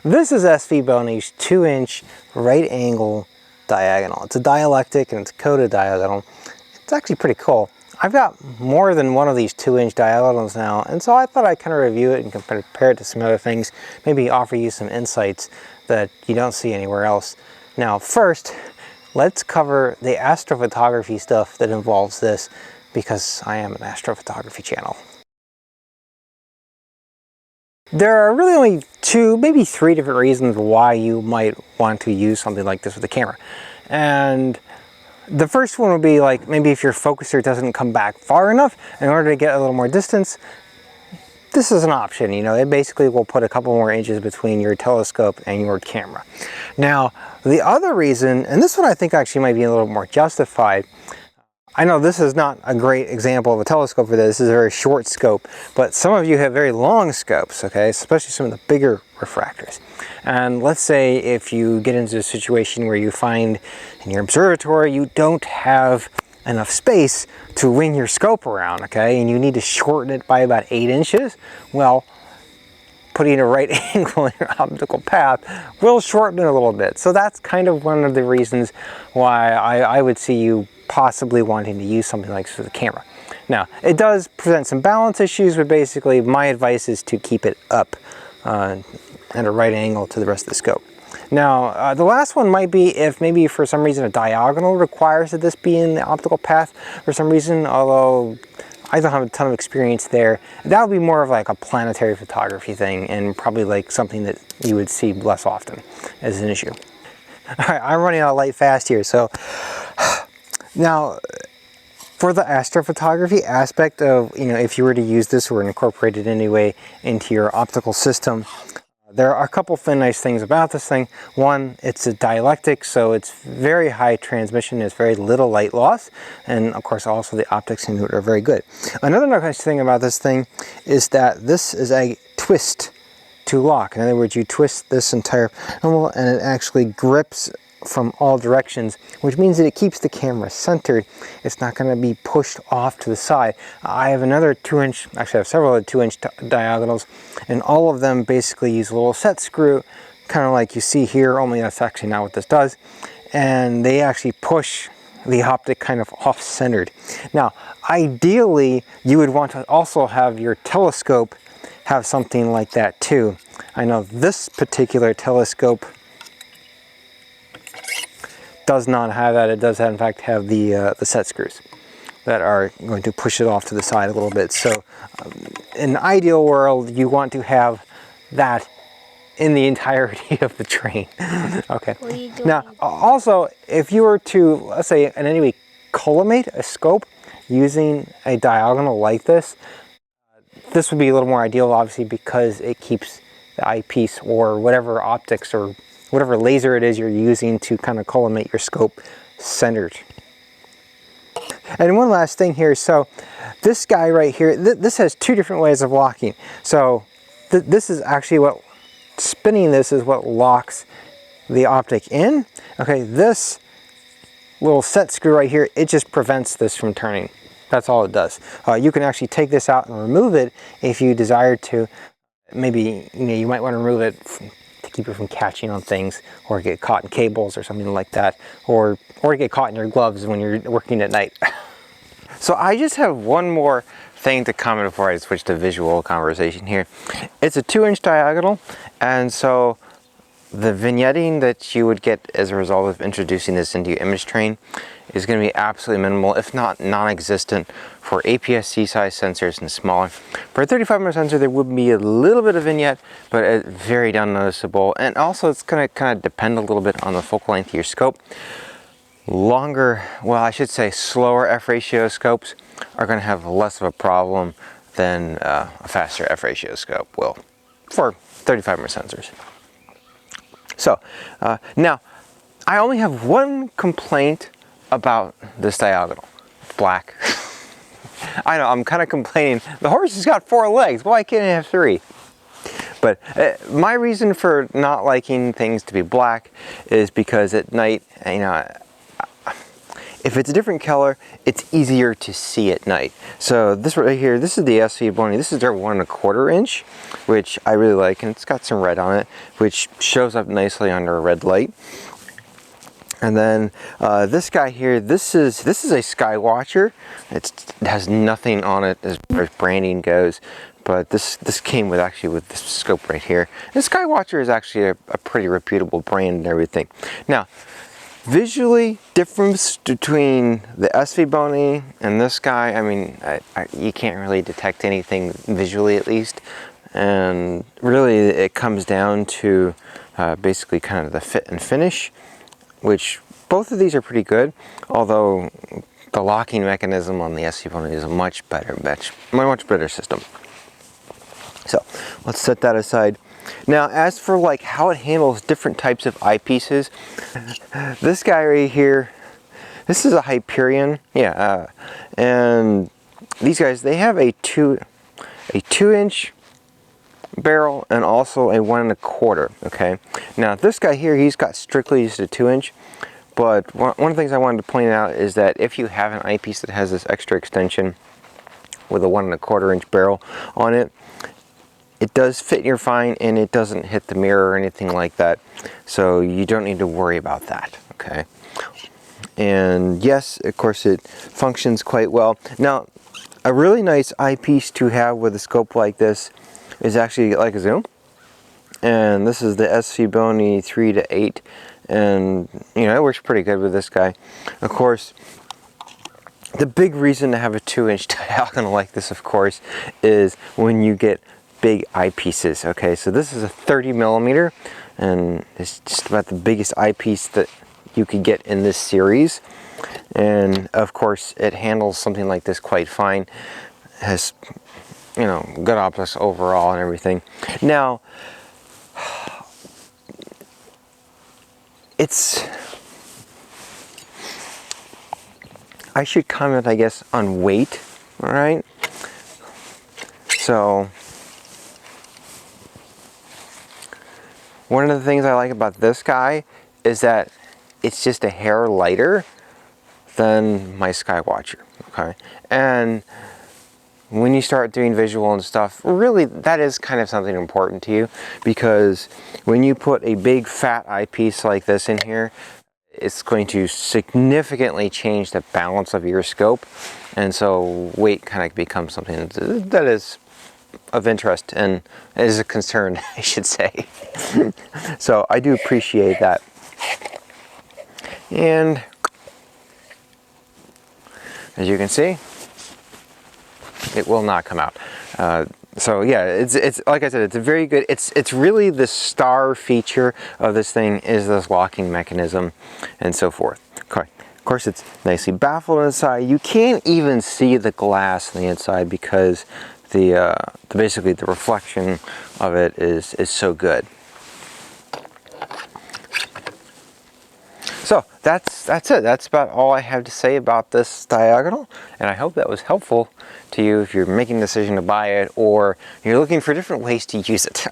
this is SVBONY's 2-inch right angle diagonal. It's a dielectric and it's a coated diagonal. It's actually pretty cool. I've got more than one of these 2-inch diagonals now, and so I thought I'd kind of review it and compare it to some other things, maybe offer you some insights that you don't see anywhere else. Now first, let's cover the astrophotography stuff that involves this, because I am an astrophotography channel. There are really only 2, maybe 3 different reasons why you might want to use something like this with a camera. And the first one would be like maybe if your focuser doesn't come back far enough in order to get a little more distance. This is an option, you know, it basically will put a couple more inches between your telescope and your camera. Now, the other reason, and this one I think actually might be a little more justified. I know this is not a great example of a telescope for this. This is a very short scope, but some of you have very long scopes, okay, especially some of the bigger refractors. And let's say if you get into a situation where you find in your observatory you don't have enough space to wing your scope around, okay, and you need to shorten it by about 8 inches, well, putting a right angle in your optical path will shorten it a little bit. So that's kind of one of the reasons why I would see you possibly wanting to use something like this with a camera. Now, it does present some balance issues, but basically my advice is to keep it up at a right angle to the rest of the scope. Now, the last one might be if maybe for some reason a diagonal requires that this be in the optical path for some reason, although I don't have a ton of experience there. That would be more of like a planetary photography thing, and probably like something that you would see less often as an issue. All right, I'm running out of light fast here, so now for the astrophotography aspect of, you know, if you were to use this or incorporate it anyway into your optical system, there are a couple of nice things about this thing. One, it's a dielectric, so it's very high transmission, there's very little light loss, and of course also the optics into it are very good. Another nice thing about this thing is that this is a twist to lock. In other words, you twist this entire panel and it actually grips from all directions, which means that it keeps the camera centered. It's not going to be pushed off to the side. I have another 2-inch, actually I have several other 2-inch diagonals, and all of them basically use a little set screw, kind of like you see here, only that's actually not what this does. And they actually push the optic kind of off-centered. Now, ideally, you would want to also have your telescope have something like that too. I know this particular telescope does not have that. It does in fact have the set screws that are going to push it off to the side a little bit. So in an ideal world, you want to have that in the entirety of the train. Okay. What are you doing? Now, also, if you were to, let's say, in any way, collimate a scope using a diagonal like this, this would be a little more ideal, obviously, because it keeps the eyepiece or whatever optics or whatever laser it is you're using to kind of collimate your scope centered. And one last thing here, so this guy right here, this has 2 different ways of locking. So this is actually what, spinning this is what locks the optic in. Okay, this little set screw right here, it just prevents this from turning. That's all it does. You can actually take this out and remove it if you desire to. Maybe, you know, you might want to remove it to keep it from catching on things, or get caught in cables or something like that, or get caught in your gloves when you're working at night. So I just have one more thing to comment before I switch to visual conversation here. It's a 2-inch diagonal, and so the vignetting that you would get as a result of introducing this into your image train is going to be absolutely minimal, if not non-existent, for APS-C size sensors and smaller. For a 35mm sensor, there would be a little bit of vignette, but it's very unnoticeable. And also, it's going to kind of depend a little bit on the focal length of your scope. Longer, well, I should say slower f-ratio scopes are going to have less of a problem than a faster f-ratio scope will for 35mm sensors. So, now, I only have one complaint about this diagonal. Black. I know, I'm kind of complaining. The horse has got 4 legs. Why can't it have 3? But my reason for not liking things to be black is because at night, you know, if it's a different color, it's easier to see at night. So this right here, this is the SVBONY. This is their 1 1/4 inch, which I really like, and it's got some red on it, which shows up nicely under a red light. And then this guy here, this is a Skywatcher. It has nothing on it as far as branding goes, but this came with this scope right here. And Skywatcher is actually a pretty reputable brand and everything. Now, visually, difference between the SVBONY and this guy, I mean, you can't really detect anything visually, at least. And really, it comes down to basically kind of the fit and finish, which both of these are pretty good, although the locking mechanism on the SVBONY is a much better system. So let's set that aside. Now, as for like how it handles different types of eyepieces, this guy right here, this is a Hyperion, and these guys, they have a 2 inch barrel and also a 1 1/4. Okay, now this guy here, he's got strictly just a 2 inch, but one of the things I wanted to point out is that if you have an eyepiece that has this extra extension with a 1 1/4 inch barrel on it, it does fit your fine and it doesn't hit the mirror or anything like that, so you don't need to worry about that. Okay, and yes, of course it functions quite well. Now, a really nice eyepiece to have with a scope like this is actually like a zoom, and this is the SVBONY 3 to 8, and you know, it works pretty good with this guy. Of course, the big reason to have a 2 inch diagonal like this, of course, is when you get big eyepieces. Okay, so this is a 30 millimeter, and it's just about the biggest eyepiece that you could get in this series. And of course, it handles something like this quite fine. Has, you know, good optics overall and everything. Now, I should comment, I guess, on weight. All right, so one of the things I like about this guy is that it's just a hair lighter than my Skywatcher. Okay, and when you start doing visual and stuff, really that is kind of something important to you, because when you put a big fat eyepiece like this in here, it's going to significantly change the balance of your scope, and so weight kind of becomes something that is of interest and is a concern, I should say. So I do appreciate that. And as you can see, it will not come out. So yeah, it's like I said, it's a very good, it's really the star feature of this thing is this locking mechanism and so forth. Okay. Of course, it's nicely baffled inside. You can't even see the glass on the inside because basically the reflection of it is so good. So that's it. That's about all I have to say about this diagonal, and I hope that was helpful to you if you're making the decision to buy it or you're looking for different ways to use it.